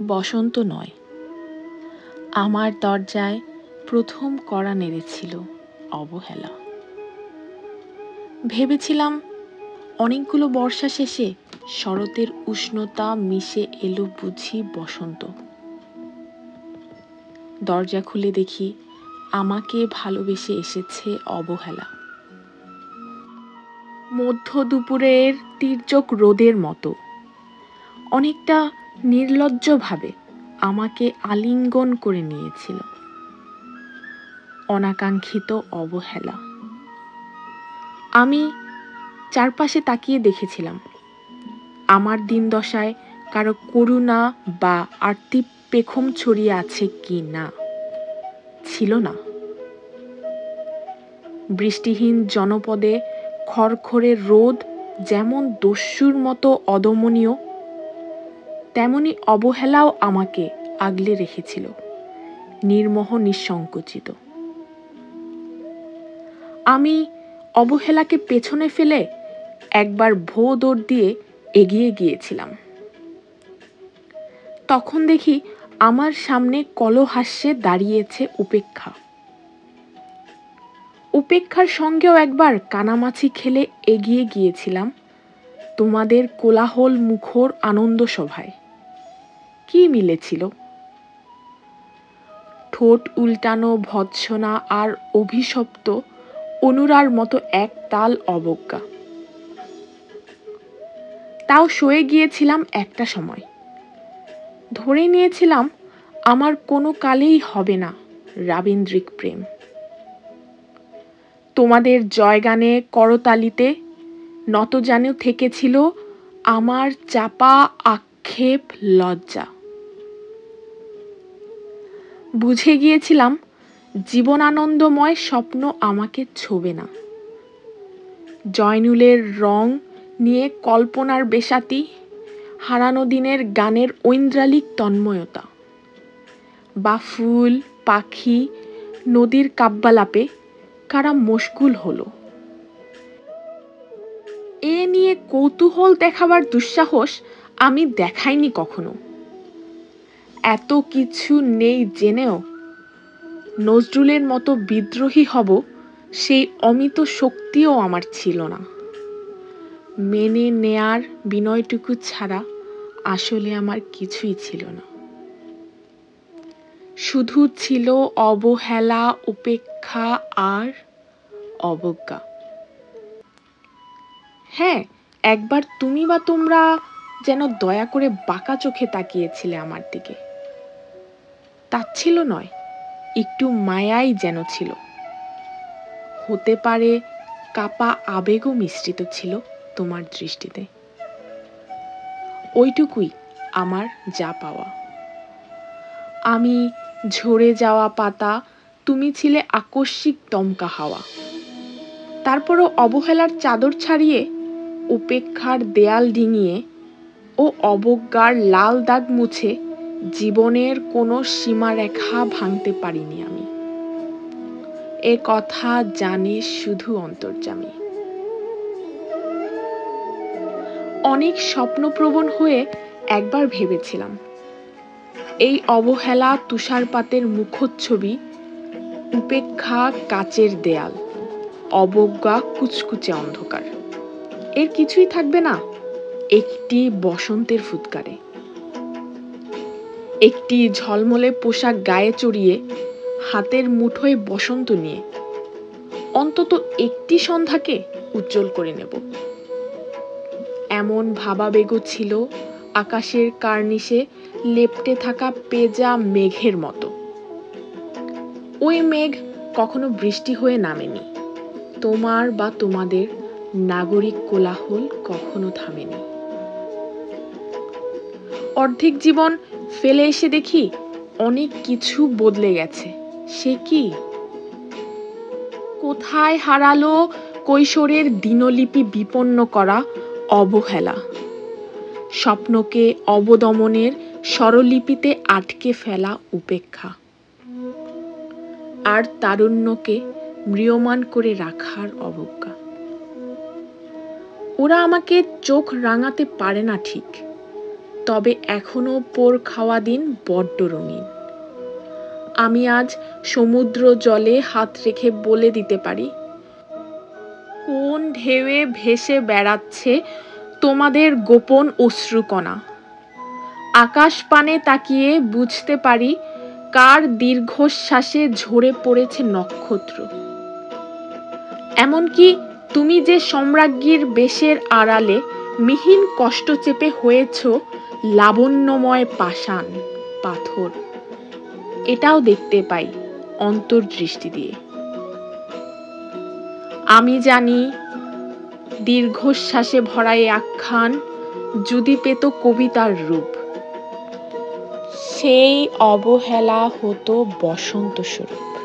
বসন্ত নয়, আমার দরজায় প্রথম কড়া নেড়েছিল অবহেলা। ভেবেছিলাম অনেকগুলো বর্ষা শেষে শরতের উষ্ণতা মিশে এলো বুঝি বসন্ত। দরজা খুলে দেখি আমাকে ভালোবেসে এসেছে অবহেলা। মধ্য দুপুরের তীর্যক রোদের মতো অনেকটা নির্লজ্জভাবে আমাকে আলিঙ্গন করে নিয়েছিল। অনাকাঙ্ক্ষিত অবহেলা। আমি চারপাশে তাকিয়ে দেখেছিলাম আমার দিন দশায় কারো করুণা বা আর্তি পেখম ছড়িয়ে আছে কি না। ছিল না। বৃষ্টিহীন জনপদে খড়খড়ে রোদ যেমন দস্যুর মতো অদমনীয়, তেমনি অবহেলাও আমাকে আগলে রেখেছিল, নির্মোহ নিঃসংকোচিত। আমি অবহেলাকে পেছনে ফেলে একবার ভো দৌড় দিয়ে এগিয়ে গিয়েছিলাম। তখন দেখি আমার সামনে কলহাস্যে দাঁড়িয়েছে উপেক্ষা। উপেক্ষার সঙ্গেও একবার কানামাছি খেলে এগিয়ে গিয়েছিলাম তোমাদের কোলাহল মুখর আনন্দ সভায়। কি মিলেছিল? ঠোঁট উল্টানো ভৎসনা আর অভিশপ্ত অনুরার মতো এক তাল অবজ্ঞা। তাও সয়ে গিয়েছিলাম একটা সময়। ধরে নিয়েছিলাম আমার কোনো কালেই হবে না রাবীন্দ্রিক প্রেম। তোমাদের জয়গানে করতালিতে নতজানু থেকেছিল আমার চাপা আক্ষেপ লজ্জা। বুঝে গিয়েছিলাম জীবনানন্দময় স্বপ্ন আমাকে ছোবে না। জয়নুলের রং নিয়ে কল্পনার বেশাতি, হারানো দিনের গানের ঐন্দ্রালিক তন্ময়তা, বা ফুল পাখি নদীর কাব্যালাপে কারা মশগুল হলো, এ নিয়ে কৌতূহল দেখাবার দুঃসাহস আমি দেখাইনি কখনো। এত কিছু নেই জেনেও নজরুলের মতো বিদ্রোহী হব সেই অমিত শক্তিও আমার ছিল না। মেনে নেয়ার বিনয়টুকু ছাড়া আসলে আমার কিছুই ছিল না। শুধু ছিল অবহেলা, উপেক্ষা আর অবজ্ঞা। হ্যাঁ, একবার তুমি বা তোমরা যেন দয়া করে বাঁকা চোখে তাকিয়েছিলে আমার দিকে। তাচ্ছিল্য নয়, একটু মায়াই যেন ছিল। হতে পারে কাপা আবেগও মিশ্রিত ছিল তোমার দৃষ্টিতে। ওইটুকুই আমার যা পাওয়া। আমি ঝরে যাওয়া পাতা, তুমি ছিলে আকস্মিক দমকা হাওয়া। তারপরও অবহেলার চাদর ছাড়িয়ে, উপেক্ষার দেয়াল ডিঙিয়ে ও অবজ্ঞার লাল দাগ মুছে জীবনের কোনো সীমারেখা ভাঙতে পারিনি আমি। এ কথা জানে শুধু অন্তর্যামী। অনেক স্বপ্নপ্রবণ হয়ে একবার ভেবেছিলাম এই অবহেলা তুষারপাতের মুখচ্ছবি, উপেক্ষা কাচের দেয়াল, অবজ্ঞা কুচকুচে অন্ধকার। এর কিছুই থাকবে না একটি বসন্তের ফুৎকারে। একটি ঝলমলে পোশাক গায়ে চড়িয়ে, হাতের মুঠোয় বসন্ত নিয়ে অন্তত একটি সন্ধ্যাকে উজ্জ্বল করে নেব। এমন ভাবাবেগও ছিল আকাশের কার্নিশে লেপ্টে থাকা পেঁজা মেঘের মতো। ওই মেঘ কখনো বৃষ্টি হয়ে নামেনি, তোমার বা তোমাদের নাগরিক কোলাহল কখনো থামেনি। অর্ধেক জীবন ফেলে এসে দেখি অনেক কিছু বদলে গেছে। সে কি? কোথায় হারালো কৈশোরের দিনলিপি বিপন্ন করা অবহেলা, স্বপ্নকে অবদমনের স্বরলিপিতে আটকে ফেলা উপেক্ষা, আর তারুণ্যকে ম্রিয়মান করে রাখার অবজ্ঞা। ওরা আমাকে চোখ রাঙাতে পারে না ঠিক, তবে এখনো পোর খাওয়া দিন বড্ড রঙিন। আমি আজ সমুদ্র জলে হাত রেখে বলে দিতে পারি, কোন ঢেউয়ে ভেসে বেড়াচ্ছে তোমাদের গোপন অশ্রুকণা। আকাশ পানে তাকিয়ে বুঝতে পারি কার দীর্ঘশ্বাসে ঝরে পড়েছে নক্ষত্র। এমনকি তুমি যে সম্রাজ্ঞীর বেশের আড়ালে মিহিন কষ্ট চেপে হয়েছ লাবণ্যময় পাষাণ পাথর, এটাও দেখতে পাই অন্তর্দৃষ্টি দিয়ে। আমি জানি দীর্ঘশ্বাসে ভরা এই আখ্যান যদি পেত কবিতার রূপ, সেই অবহেলা হতো বসন্ত স্বরূপ।